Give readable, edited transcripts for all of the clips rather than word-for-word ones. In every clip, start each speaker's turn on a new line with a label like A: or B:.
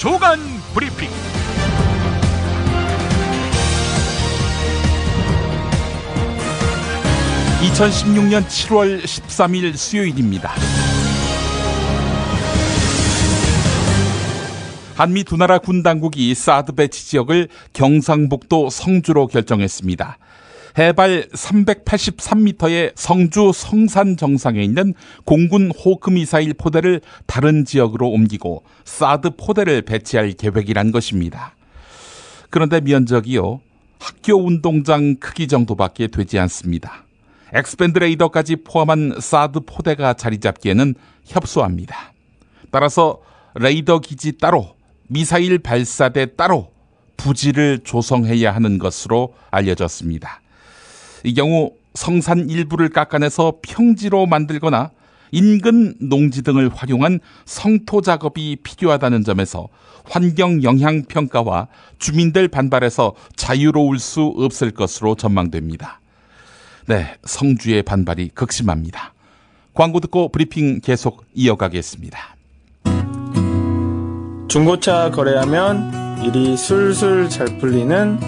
A: 주간 브리핑. (2016년 7월 13일) 수요일입니다. 한미 두 나라 군 당국이 사드 배치 지역을 경상북도 성주로 결정했습니다. 해발 383m의 성주 성산 정상에 있는 공군 호크 미사일 포대를 다른 지역으로 옮기고 사드 포대를 배치할 계획이란 것입니다. 그런데 면적이요, 학교 운동장 크기 정도밖에 되지 않습니다. 엑스밴드 레이더까지 포함한 사드 포대가 자리 잡기에는 협소합니다. 따라서 레이더 기지 따로, 미사일 발사대 따로 부지를 조성해야 하는 것으로 알려졌습니다. 이 경우 성산 일부를 깎아내서 평지로 만들거나 인근 농지 등을 활용한 성토 작업이 필요하다는 점에서 환경 영향 평가와 주민들 반발에서 자유로울 수 없을 것으로 전망됩니다. 네, 성주의 반발이 극심합니다. 광고 듣고 브리핑 계속 이어가겠습니다.
B: 중고차 거래하면 일이 술술 잘 풀리는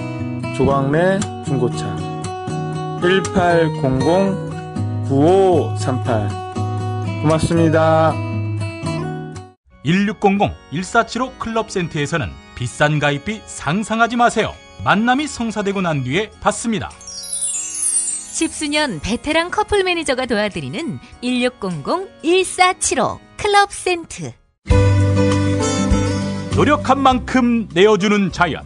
B: 조광래 중고차. 1800-9538 고맙습니다.
A: 1600-1475 클럽센터에서는 비싼 가입비 상상하지 마세요. 만남이 성사되고 난 뒤에 받습니다.
C: 10수년 베테랑 커플 매니저가 도와드리는 1600-1475 클럽센터.
A: 노력한 만큼 내어주는 자연,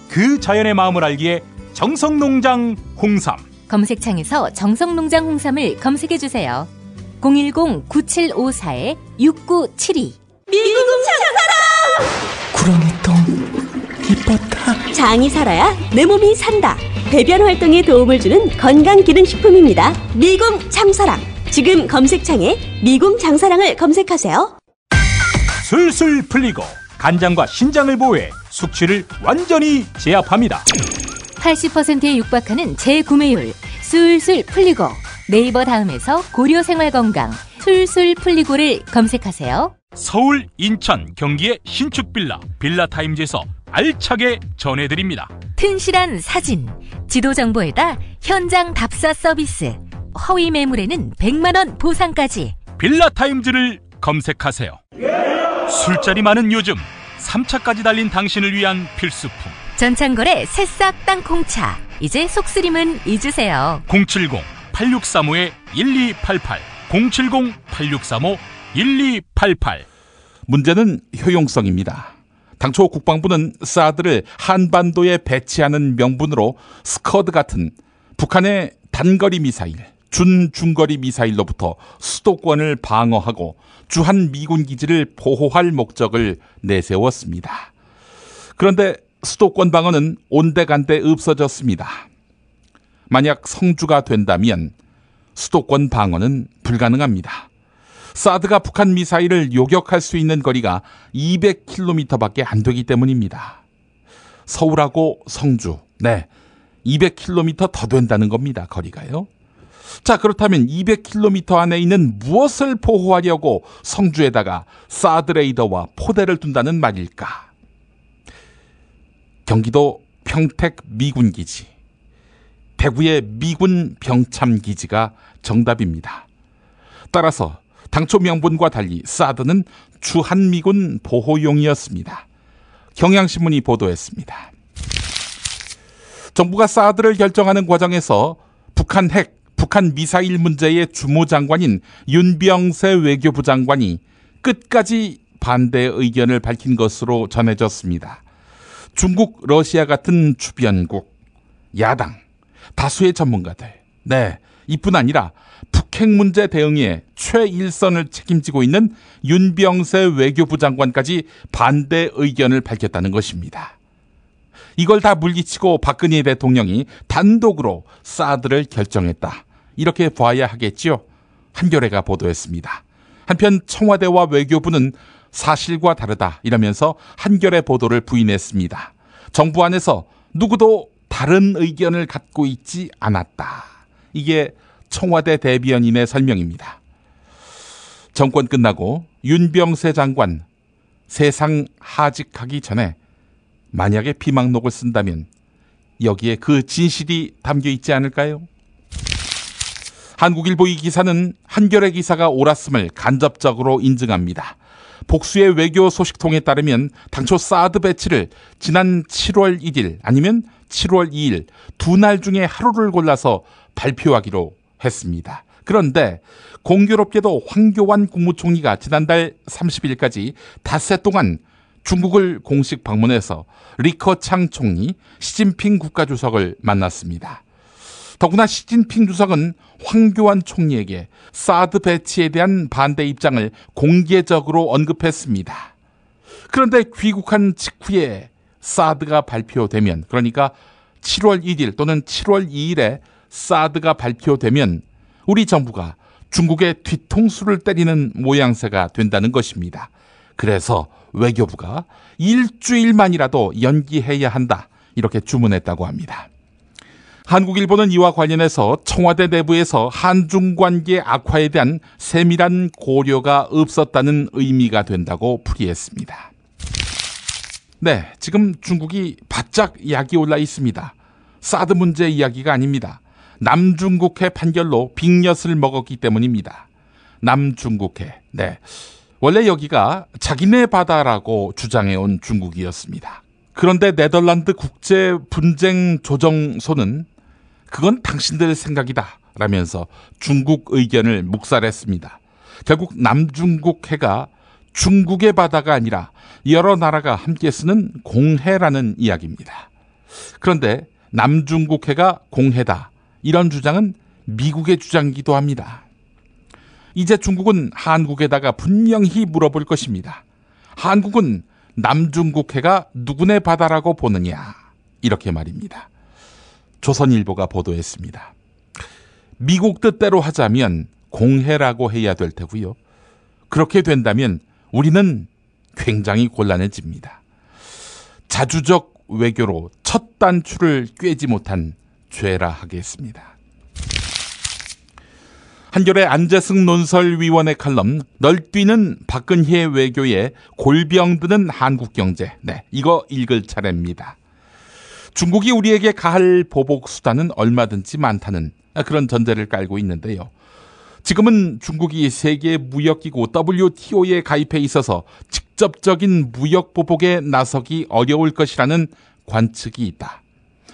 A: 그 자연의 마음을 알기에 정성농장 홍삼.
C: 검색창에서 정성농장 홍삼을 검색해주세요. 010-9754-6972.
D: 미궁 장사랑!
E: 구렁이똥 이뻤다.
D: 장이 살아야 내 몸이 산다. 배변 활동에 도움을 주는 건강기능식품입니다. 미궁 장사랑. 지금 검색창에 미궁 장사랑을 검색하세요.
A: 술술 풀리고 간장과 신장을 보호해 숙취를 완전히 제압합니다.
C: 80%에 육박하는 재구매율 술술 풀리고. 네이버 다음에서 고려생활건강 술술 풀리고를 검색하세요.
A: 서울, 인천, 경기의 신축 빌라 빌라타임즈에서 알차게 전해드립니다.
C: 튼실한 사진, 지도 정보에다 현장 답사 서비스, 허위 매물에는 100만원 보상까지.
A: 빌라타임즈를 검색하세요. 술자리 많은 요즘 3차까지 달린 당신을 위한 필수품.
C: 전창걸의 새싹 땅콩차. 이제 속쓰림은 잊으세요.
A: 070-8635-1288 070-8635-1288. 문제는 효용성입니다. 당초 국방부는 사드를 한반도에 배치하는 명분으로 스커드 같은 북한의 단거리 미사일, 준중거리 미사일로부터 수도권을 방어하고 주한 미군 기지를 보호할 목적을 내세웠습니다. 그런데 수도권 방어는 온데간데 없어졌습니다. 만약 성주가 된다면 수도권 방어는 불가능합니다. 사드가 북한 미사일을 요격할 수 있는 거리가 200km밖에 안 되기 때문입니다. 서울하고 성주, 200km 더 된다는 겁니다. 거리가요. 자, 그렇다면 200km 안에 있는 무엇을 보호하려고 성주에다가 사드 레이더와 포대를 둔다는 말일까? 경기도 평택 미군기지, 대구의 미군 병참기지가 정답입니다. 따라서 당초 명분과 달리 사드는 주한미군 보호용이었습니다. 경향신문이 보도했습니다. 정부가 사드를 결정하는 과정에서 북한 핵, 북한 미사일 문제의 주무장관인 윤병세 외교부 장관이 끝까지 반대 의견을 밝힌 것으로 전해졌습니다. 중국, 러시아 같은 주변국, 야당, 다수의 전문가들, 이뿐 아니라 북핵 문제 대응에 최일선을 책임지고 있는 윤병세 외교부 장관까지 반대 의견을 밝혔다는 것입니다. 이걸 다 물리치고 박근혜 대통령이 단독으로 사드를 결정했다, 이렇게 봐야 하겠지요. 한겨레가 보도했습니다. 한편 청와대와 외교부는 사실과 다르다 이러면서 한겨레 보도를 부인했습니다. 정부 안에서 누구도 다른 의견을 갖고 있지 않았다. 이게 청와대 대변인의 설명입니다. 정권 끝나고 윤병세 장관 세상 하직하기 전에 만약에 비망록을 쓴다면 여기에 그 진실이 담겨 있지 않을까요? 한국일보 이 기사는 한겨레 기사가 옳았음을 간접적으로 인증합니다. 복수의 외교 소식통에 따르면 당초 사드 배치를 지난 7월 1일 아니면 7월 2일 두 날 중에 하루를 골라서 발표하기로 했습니다. 그런데 공교롭게도 황교안 국무총리가 지난달 30일까지 닷새 동안 중국을 공식 방문해서 리커창 총리, 시진핑 국가주석을 만났습니다. 더구나 시진핑 주석은 황교안 총리에게 사드 배치에 대한 반대 입장을 공개적으로 언급했습니다. 그런데 귀국한 직후에 사드가 발표되면, 그러니까 7월 1일 또는 7월 2일에 사드가 발표되면 우리 정부가 중국의 뒤통수를 때리는 모양새가 된다는 것입니다. 그래서 외교부가 일주일만이라도 연기해야 한다, 이렇게 주문했다고 합니다. 한국일보는 이와 관련해서 청와대 내부에서 한중 관계 악화에 대한 세밀한 고려가 없었다는 의미가 된다고 풀이했습니다. 네, 지금 중국이 바짝 약이 올라 있습니다. 사드 문제 이야기가 아닙니다. 남중국해 판결로 빅엿을 먹었기 때문입니다. 남중국해. 네, 원래 여기가 자기네 바다라고 주장해온 중국이었습니다. 그런데 네덜란드 국제분쟁조정소는 그건 당신들 생각이다 라면서 중국 의견을 묵살했습니다. 결국 남중국해가 중국의 바다가 아니라 여러 나라가 함께 쓰는 공해라는 이야기입니다. 그런데 남중국해가 공해다, 이런 주장은 미국의 주장이기도 합니다. 이제 중국은 한국에다가 분명히 물어볼 것입니다. 한국은 남중국해가 누구네 바다라고 보느냐, 이렇게 말입니다. 조선일보가 보도했습니다. 미국 뜻대로 하자면 공해라고 해야 될 테고요. 그렇게 된다면 우리는 굉장히 곤란해집니다. 자주적 외교로 첫 단추를 꿰지 못한 죄라 하겠습니다. 한겨레 안재승 논설위원의 칼럼 널뛰는 박근혜 외교에 골병드는 한국경제. 네, 이거 읽을 차례입니다. 중국이 우리에게 가할 보복 수단은 얼마든지 많다는 그런 전제를 깔고 있는데요. 지금은 중국이 세계 무역기구 WTO에 가입해 있어서 직접적인 무역 보복에 나서기 어려울 것이라는 관측이 있다.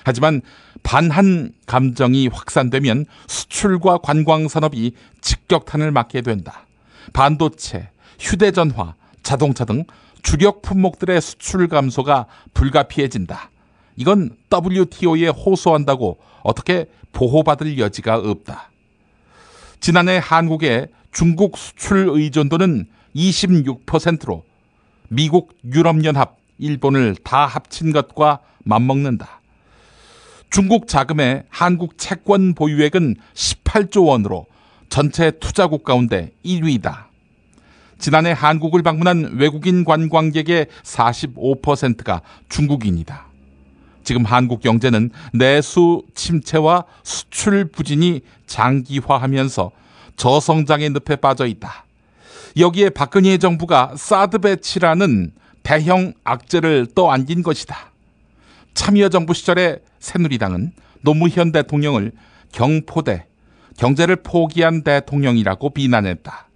A: 하지만 반한 감정이 확산되면 수출과 관광 산업이 직격탄을 맞게 된다. 반도체, 휴대전화, 자동차 등 주력 품목들의 수출 감소가 불가피해진다. 이건 WTO에 호소한다고 어떻게 보호받을 여지가 없다. 지난해 한국의 중국 수출 의존도는 26%로 미국, 유럽연합, 일본을 다 합친 것과 맞먹는다. 중국 자금의 한국 채권 보유액은 18조 원으로 전체 투자국 가운데 1위다. 지난해 한국을 방문한 외국인 관광객의 45%가 중국인이다. 지금 한국 경제는 내수 침체와 수출 부진이 장기화하면서 저성장의 늪에 빠져 있다. 여기에 박근혜 정부가 사드 배치라는 대형 악재를 떠안긴 것이다. 참여정부 시절에 새누리당은 노무현 대통령을 경포대, 경제를 포기한 대통령이라고 비난했다.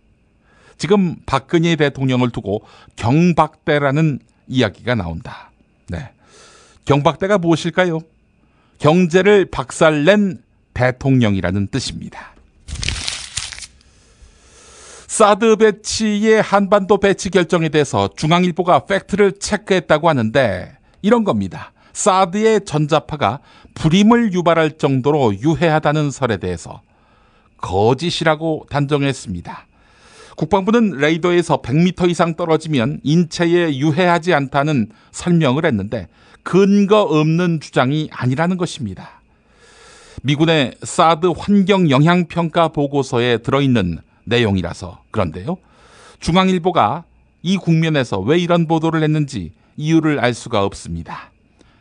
A: 지금 박근혜 대통령을 두고 경박대라는 이야기가 나온다. 네, 경박대가 무엇일까요? 경제를 박살낸 대통령이라는 뜻입니다. 사드 배치의 한반도 배치 결정에 대해서 중앙일보가 팩트를 체크했다고 하는데 이런 겁니다. 사드의 전자파가 불임을 유발할 정도로 유해하다는 설에 대해서 거짓이라고 단정했습니다. 국방부는 레이더에서 100m 이상 떨어지면 인체에 유해하지 않다는 설명을 했는데 근거 없는 주장이 아니라는 것입니다. 미군의 사드 환경 영향평가 보고서에 들어있는 내용이라서 그런데요. 중앙일보가 이 국면에서 왜 이런 보도를 했는지 이유를 알 수가 없습니다.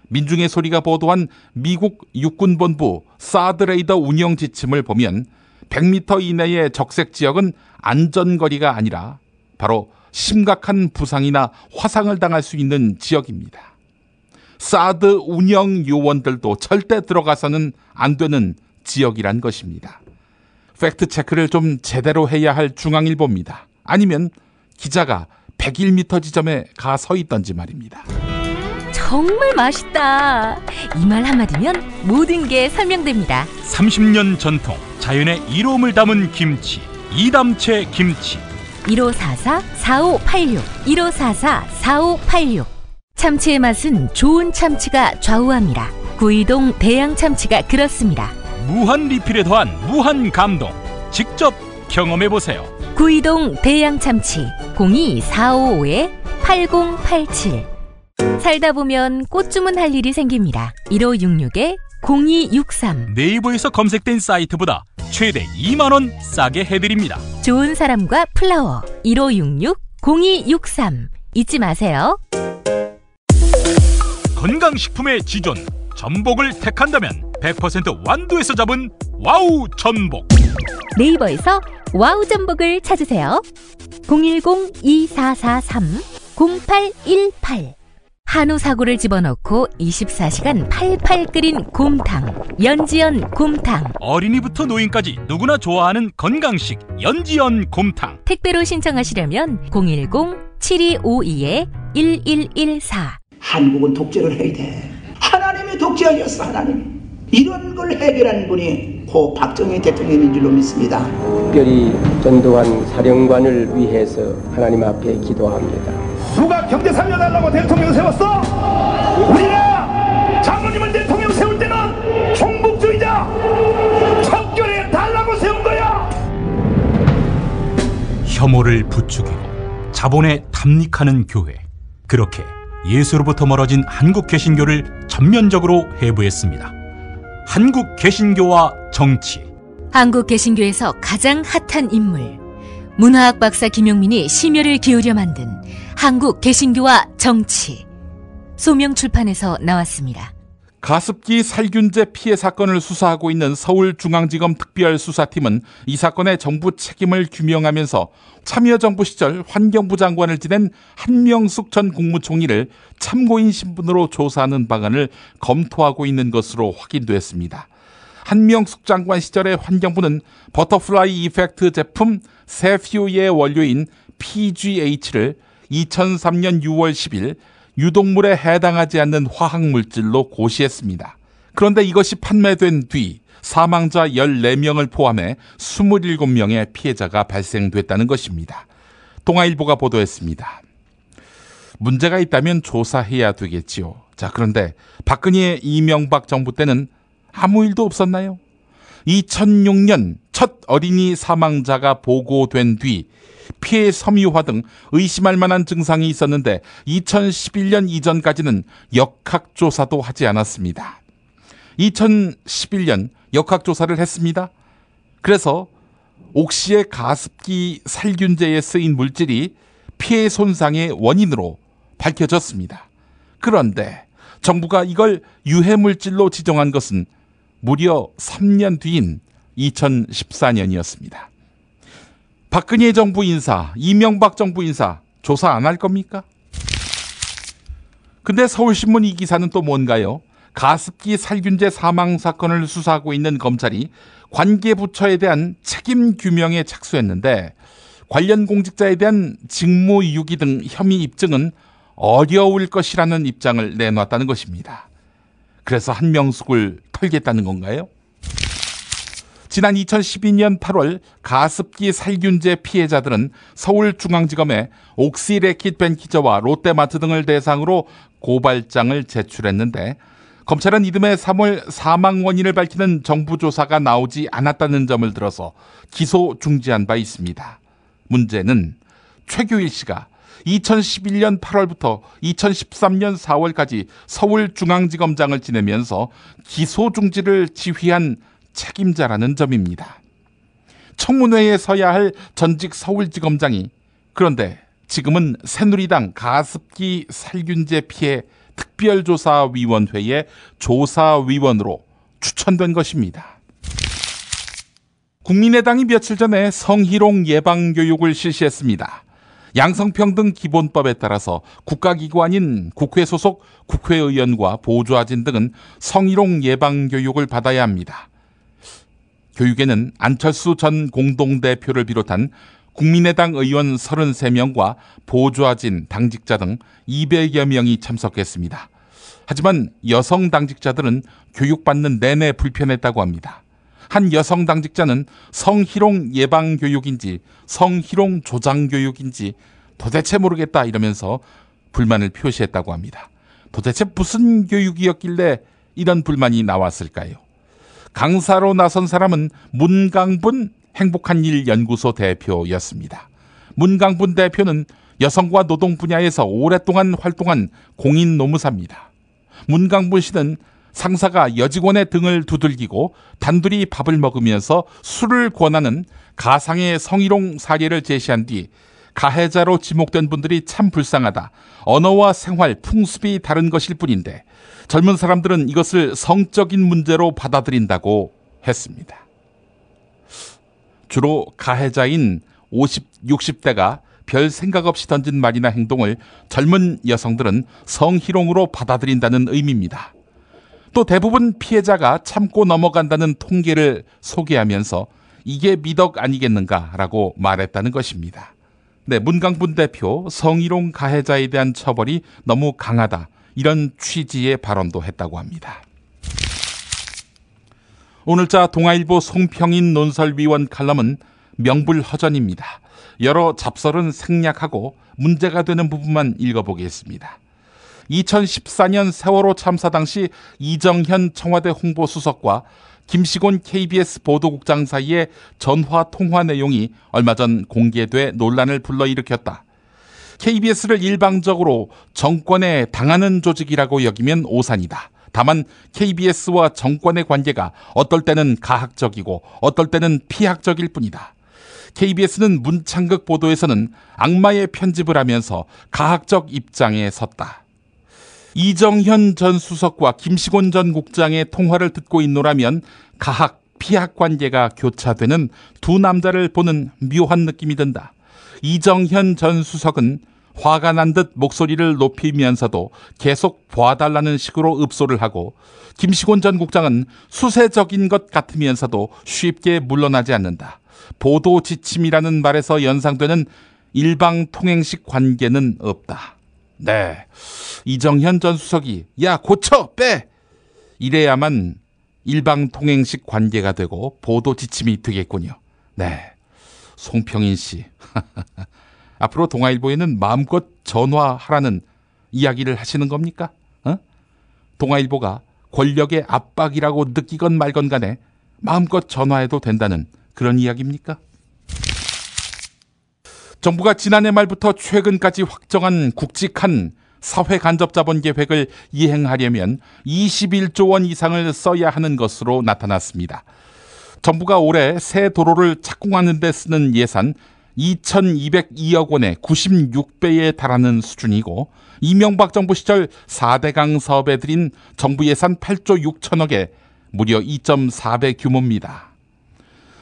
A: 민중의 소리가 보도한 미국 육군본부 사드 레이더 운영 지침을 보면 100m 이내의 적색 지역은 안전거리가 아니라 바로 심각한 부상이나 화상을 당할 수 있는 지역입니다. 사드 운영 요원들도 절대 들어가서는 안 되는 지역이란 것입니다. 팩트체크를 좀 제대로 해야 할 중앙일보입니다. 아니면 기자가 101m 지점에 가 서 있던지 말입니다.
C: 정말 맛있다. 이 말 한마디면 모든 게 설명됩니다.
F: 30년 전통 자연의 이로움을 담은 김치, 이담채 김치.
C: 1544-4586 1544-4586. 참치의 맛은 좋은 참치가 좌우합니다. 구이동 대양 참치가 그렇습니다.
F: 무한 리필에 더한 무한 감동. 직접 경험해보세요.
C: 구이동 대양 참치 02-455-8087. 살다 보면 꽃 주문할 일이 생깁니다. 1566-0263.
F: 네이버에서 검색된 사이트보다 최대 2만원 싸게 해드립니다.
C: 좋은 사람과 플라워 1566-0263. 잊지 마세요.
F: 건강식품의 지존 전복을 택한다면 100% 완도에서 잡은 와우 전복.
C: 네이버에서 와우 전복을 찾으세요. 010-2443-0818. 한우 사고를 집어넣고 24시간 팔팔 끓인 곰탕, 연지연 곰탕.
F: 어린이부터 노인까지 누구나 좋아하는 건강식 연지연 곰탕.
C: 택배로 신청하시려면 010-7252-1114.
G: 한국은 독재를 해야 돼. 하나님이 독재하셨어. 하나님. 이런 걸 해결한 분이 고 박정희 대통령인 줄로 믿습니다.
H: 특별히 전두환 사령관을 위해서 하나님 앞에 기도합니다.
I: 누가 경제 살려달라고 대통령 세웠어? 우리가 장로님을 대통령 세울 때는 종북주의자 척결해 달라고 세운 거야.
F: 혐오를 부추기고 자본에 탐닉하는 교회. 그렇게 예수로부터 멀어진 한국 개신교를 전면적으로 해부했습니다. 한국 개신교와 정치.
C: 한국 개신교에서 가장 핫한 인물, 문화학 박사 김용민이 심혈을 기울여 만든 한국 개신교와 정치. 소명출판에서 나왔습니다.
A: 가습기 살균제 피해 사건을 수사하고 있는 서울중앙지검 특별수사팀은 이 사건의 정부 책임을 규명하면서 참여정부 시절 환경부 장관을 지낸 한명숙 전 국무총리를 참고인 신분으로 조사하는 방안을 검토하고 있는 것으로 확인됐습니다. 한명숙 장관 시절의 환경부는 버터플라이 이펙트 제품 세퓨의 원료인 PGH를 2003년 6월 10일 유독물에 해당하지 않는 화학물질로 고시했습니다. 그런데 이것이 판매된 뒤 사망자 14명을 포함해 27명의 피해자가 발생됐다는 것입니다. 동아일보가 보도했습니다. 문제가 있다면 조사해야 되겠지요. 자, 그런데 박근혜 이명박 정부 때는 아무 일도 없었나요? 2006년 첫 어린이 사망자가 보고된 뒤 폐 섬유화 등 의심할 만한 증상이 있었는데 2011년 이전까지는 역학조사도 하지 않았습니다. 2011년 역학조사를 했습니다. 그래서 옥시의 가습기 살균제에 쓰인 물질이 폐 손상의 원인으로 밝혀졌습니다. 그런데 정부가 이걸 유해물질로 지정한 것은 무려 3년 뒤인 2014년이었습니다. 박근혜 정부 인사, 이명박 정부 인사 조사 안 할 겁니까? 근데 서울신문 이 기사는 또 뭔가요? 가습기 살균제 사망 사건을 수사하고 있는 검찰이 관계 부처에 대한 책임 규명에 착수했는데 관련 공직자에 대한 직무유기 등 혐의 입증은 어려울 것이라는 입장을 내놨다는 것입니다. 그래서 한명숙을 털겠다는 건가요? 지난 2012년 8월 가습기 살균제 피해자들은 서울중앙지검에 옥시레킷 벤키저와 롯데마트 등을 대상으로 고발장을 제출했는데 검찰은 이듬해 3월 사망 원인을 밝히는 정부 조사가 나오지 않았다는 점을 들어서 기소 중지한 바 있습니다. 문제는 최규일 씨가 2011년 8월부터 2013년 4월까지 서울중앙지검장을 지내면서 기소 중지를 지휘한 책임자라는 점입니다. 청문회에 서야 할 전직 서울지검장이 그런데 지금은 새누리당 가습기 살균제 피해 특별조사위원회의 조사위원으로 추천된 것입니다. 국민의당이 며칠 전에 성희롱 예방교육을 실시했습니다. 양성평등 기본법에 따라서 국가기관인 국회 소속 국회의원과 보좌진 등은 성희롱 예방 교육을 받아야 합니다. 교육에는 안철수 전 공동대표를 비롯한 국민의당 의원 33명과 보좌진, 당직자 등 200여 명이 참석했습니다. 하지만 여성 당직자들은 교육받는 내내 불편했다고 합니다. 한 여성 당직자는 성희롱 예방 교육인지 성희롱 조장 교육인지 도대체 모르겠다 이러면서 불만을 표시했다고 합니다. 도대체 무슨 교육이었길래 이런 불만이 나왔을까요? 강사로 나선 사람은 문강분 행복한일 연구소 대표였습니다. 문강분 대표는 여성과 노동 분야에서 오랫동안 활동한 공인 노무사입니다. 문강분 씨는 상사가 여직원의 등을 두들기고 단둘이 밥을 먹으면서 술을 권하는 가상의 성희롱 사례를 제시한 뒤 가해자로 지목된 분들이 참 불쌍하다. 언어와 생활, 풍습이 다른 것일 뿐인데 젊은 사람들은 이것을 성적인 문제로 받아들인다고 했습니다. 주로 가해자인 50, 60대가 별 생각 없이 던진 말이나 행동을 젊은 여성들은 성희롱으로 받아들인다는 의미입니다. 또 대부분 피해자가 참고 넘어간다는 통계를 소개하면서 이게 미덕 아니겠는가라고 말했다는 것입니다. 네, 문강분 대표 성희롱 가해자에 대한 처벌이 너무 강하다. 이런 취지의 발언도 했다고 합니다. 오늘자 동아일보 송평인 논설위원 칼럼은 명불허전입니다. 여러 잡설은 생략하고 문제가 되는 부분만 읽어보겠습니다. 2014년 세월호 참사 당시 이정현 청와대 홍보수석과 김시곤 KBS 보도국장 사이의 전화 통화 내용이 얼마 전 공개돼 논란을 불러일으켰다. KBS를 일방적으로 정권에 당하는 조직이라고 여기면 오산이다. 다만 KBS와 정권의 관계가 어떨 때는 가학적이고 어떨 때는 피학적일 뿐이다. KBS는 문창극 보도에서는 악마의 편집을 하면서 가학적 입장에 섰다. 이정현 전 수석과 김시곤 전 국장의 통화를 듣고 있노라면 가학, 피학 관계가 교차되는 두 남자를 보는 묘한 느낌이 든다. 이정현 전 수석은 화가 난 듯 목소리를 높이면서도 계속 봐달라는 식으로 읍소를 하고 김시곤 전 국장은 수세적인 것 같으면서도 쉽게 물러나지 않는다. 보도 지침이라는 말에서 연상되는 일방통행식 관계는 없다. 네, 이정현 전 수석이 야 고쳐 빼 이래야만 일방통행식 관계가 되고 보도 지침이 되겠군요. 네, 송평인 씨 앞으로 동아일보에는 마음껏 전화하라는 이야기를 하시는 겁니까? 동아일보가 권력의 압박이라고 느끼건 말건 간에 마음껏 전화해도 된다는 그런 이야기입니까? 정부가 지난해 말부터 최근까지 확정한 굵직한 사회간접자본 계획을 이행하려면 21조 원 이상을 써야 하는 것으로 나타났습니다. 정부가 올해 새 도로를 착공하는 데 쓰는 예산 2,202억 원의 96배에 달하는 수준이고 이명박 정부 시절 4대강 사업에 들인 정부 예산 8조 6천억에 무려 2.4배 규모입니다.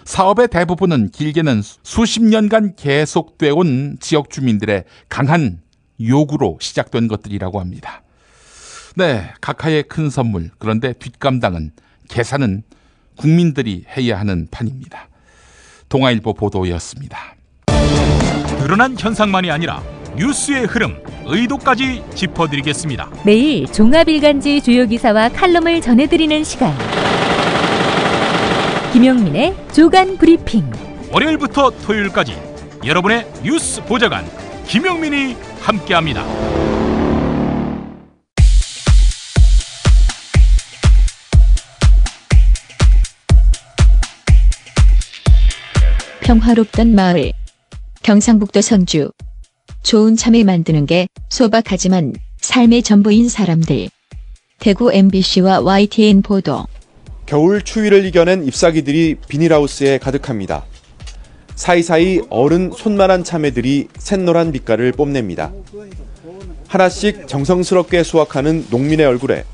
A: 사업의 대부분은 길게는 수십 년간 계속되어 온 지역 주민들의 강한 요구로 시작된 것들이라고 합니다. 네, 각하의 큰 선물. 그런데 뒷감당은 계산은 국민들이 해야 하는 판입니다. 동아일보 보도였습니다.
F: 드러난 현상만이 아니라 뉴스의 흐름, 의도까지 짚어드리겠습니다.
C: 매일 종합일간지 주요 기사와 칼럼을 전해드리는 시간. 김영민의 조간 브리핑.
F: 월요일부터 토요일까지 여러분의 뉴스 보좌관 김영민이 함께합니다.
J: 평화롭던 마을. 경상북도 성주. 좋은 참외 만드는 게 소박하지만 삶의 전부인 사람들. 대구 MBC와 YTN 보도.
K: 겨울 추위를 이겨낸 잎사귀들이 비닐하우스에 가득합니다. 사이사이 어른 손만한 참외들이 샛노란 빛깔을 뽐냅니다. 하나씩 정성스럽게 수확하는 농민의 얼굴에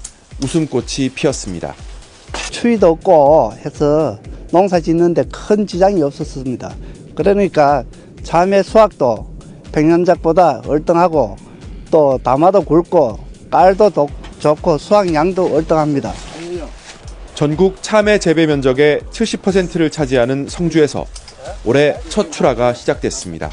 K: 웃음꽃이 피었습니다.
L: 추위도 없고 해서 농사 짓는데 큰 지장이 없었습니다. 그러니까 참외 수확도 백년작보다 얼등하고 또 담아도 굵고 깔도 좋고 수확량도 얼등합니다.
K: 전국 참외 재배 면적의 70%를 차지하는 성주에서 올해 첫 출하가 시작됐습니다.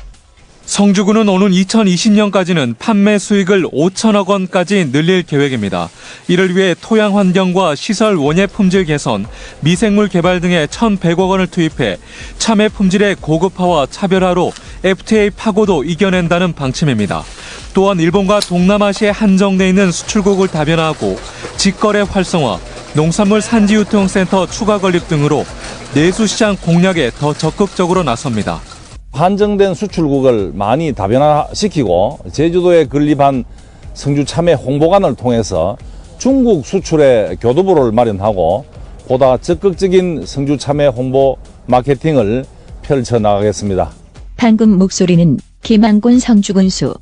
M: 성주군은 오는 2020년까지는 판매 수익을 5천억 원까지 늘릴 계획입니다. 이를 위해 토양 환경과 시설 원예 품질 개선, 미생물 개발 등에 1,100억 원을 투입해 참외 품질의 고급화와 차별화로 FTA 파고도 이겨낸다는 방침입니다. 또한 일본과 동남아시아에 한정돼 있는 수출국을 다변화하고 직거래 활성화, 농산물 산지유통센터 추가 건립 등으로 내수시장 공략에 더 적극적으로 나섭니다.
N: 한정된 수출국을 많이 다변화시키고 제주도에 건립한 성주 참외 홍보관을 통해서 중국 수출의 교두보를 마련하고 보다 적극적인 성주 참외 홍보 마케팅을 펼쳐나가겠습니다.
J: 방금 목소리는 김한곤 성주군수.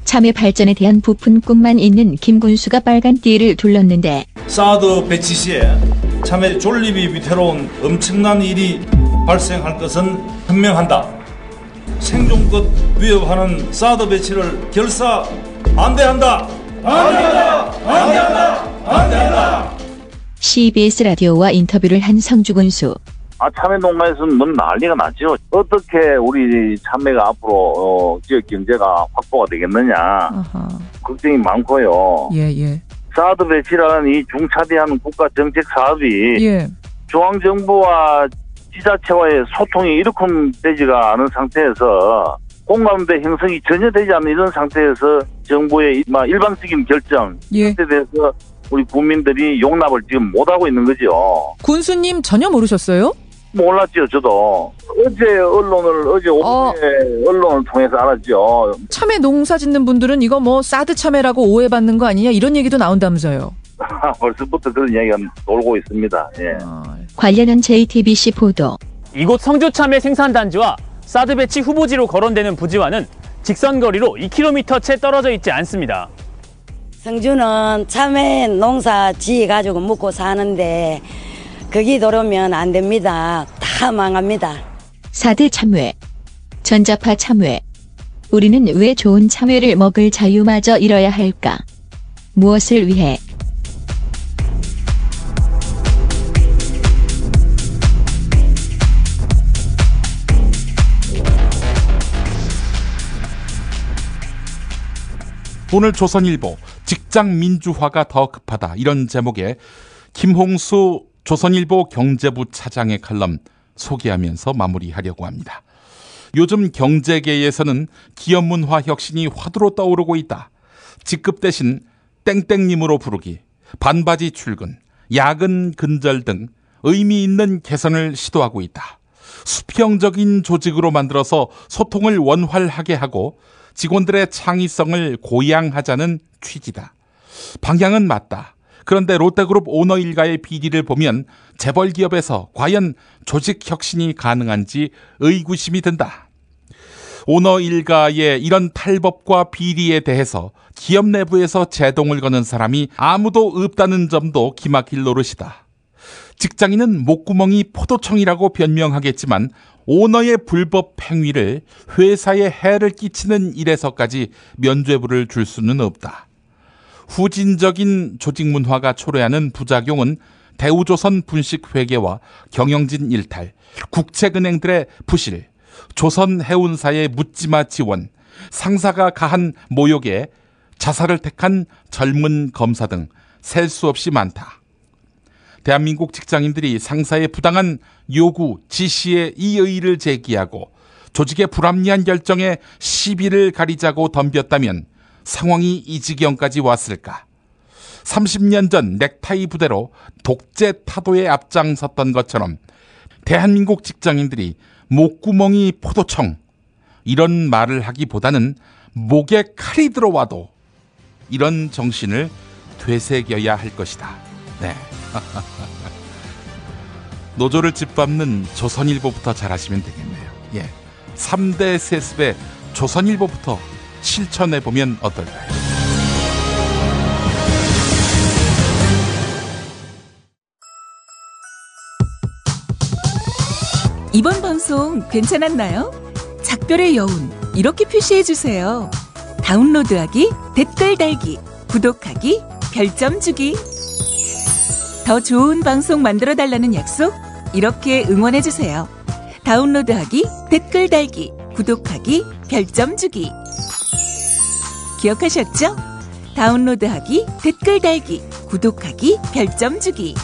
J: 참외 발전에 대한 부푼 꿈만 있는 김군수가 빨간 띠를 둘렀는데
O: 사드 배치 시에 참외 존립이 위태로운 엄청난 일이 발생할 것은 현명한다. 생존껏 위협하는 사드 배치를 결사 반대한다. 반대한다. 반대한다. 반대한다.
J: CBS 라디오와 인터뷰를 한 성주군수.
P: 참외 농가에서는 너무 난리가 났죠. 어떻게 우리 참외가 앞으로 지역 경제가 확보가 되겠느냐. 걱정이 많고요.
Q: 예.
P: 사드 배치라는 이 중차대한 국가 정책 사업이 중앙정부와 지자체와의 소통이 이렇게 되지가 않은 상태에서 공감대 형성이 전혀 되지 않는 이런 상태에서 정부의 일방적인 결정에 대해서 우리 국민들이 용납을 지금 못하고 있는 거죠.
Q: 군수님 전혀 모르셨어요?
P: 몰랐죠, 저도. 어제 오후에 언론을 통해서 알았죠.
Q: 참외 농사 짓는 분들은 이거 사드 참외라고 오해받는 거 아니냐 이런 얘기도 나온다면서요.
P: 벌써부터 그런 이야기가 돌고 있습니다. 예.
J: 관련한 JTBC 보도.
R: 이곳 성주 참외 생산단지와 사드 배치 후보지로 거론되는 부지와는 직선거리로 2km 채 떨어져 있지 않습니다.
S: 성주는 참외 농사 지어가지고 먹고 사는데 거기 들어오면 안 됩니다. 다 망합니다.
J: 사드 참외, 전자파 참외. 우리는 왜 좋은 참외를 먹을 자유마저 잃어야 할까? 무엇을 위해?
A: 오늘 조선일보 직장 민주화가 더 급하다 이런 제목의 김홍수 조선일보 경제부 차장의 칼럼 소개하면서 마무리하려고 합니다. 요즘 경제계에서는 기업 문화 혁신이 화두로 떠오르고 있다. 직급 대신 땡땡님으로 부르기, 반바지 출근, 야근 근절 등 의미 있는 개선을 시도하고 있다. 수평적인 조직으로 만들어서 소통을 원활하게 하고 직원들의 창의성을 고양하자는 취지다. 방향은 맞다. 그런데 롯데그룹 오너 일가의 비리를 보면 재벌 기업에서 과연 조직 혁신이 가능한지 의구심이 든다. 오너 일가의 이런 탈법과 비리에 대해서 기업 내부에서 제동을 거는 사람이 아무도 없다는 점도 기막힐 노릇이다. 직장인은 목구멍이 포도청이라고 변명하겠지만 오너의 불법 행위를 회사에 해를 끼치는 일에서까지 면죄부를 줄 수는 없다. 후진적인 조직 문화가 초래하는 부작용은 대우조선 분식 회계와 경영진 일탈, 국책은행들의 부실, 조선해운사의 묻지마 지원, 상사가 가한 모욕에 자살을 택한 젊은 검사 등 셀 수 없이 많다. 대한민국 직장인들이 상사의 부당한 요구, 지시에 이의를 제기하고 조직의 불합리한 결정에 시비를 가리자고 덤볐다면 상황이 이 지경까지 왔을까? 30년 전 넥타이 부대로 독재 타도에 앞장섰던 것처럼 대한민국 직장인들이 목구멍이 포도청 이런 말을 하기보다는 목에 칼이 들어와도 이런 정신을 되새겨야 할 것이다. 네. 노조를 짓밟는 조선일보부터 잘하시면 되겠네요. 예. 3대 세습의 조선일보부터 실천해보면 어떨까요?
T: 이번 방송 괜찮았나요? 작별의 여운 이렇게 표시해 주세요. 다운로드하기, 댓글 달기, 구독하기, 별점 주기. 더 좋은 방송 만들어 달라는 약속, 이렇게 응원해 주세요. 다운로드하기, 댓글 달기, 구독하기, 별점 주기. 기억하셨죠? 다운로드하기, 댓글 달기, 구독하기, 별점 주기.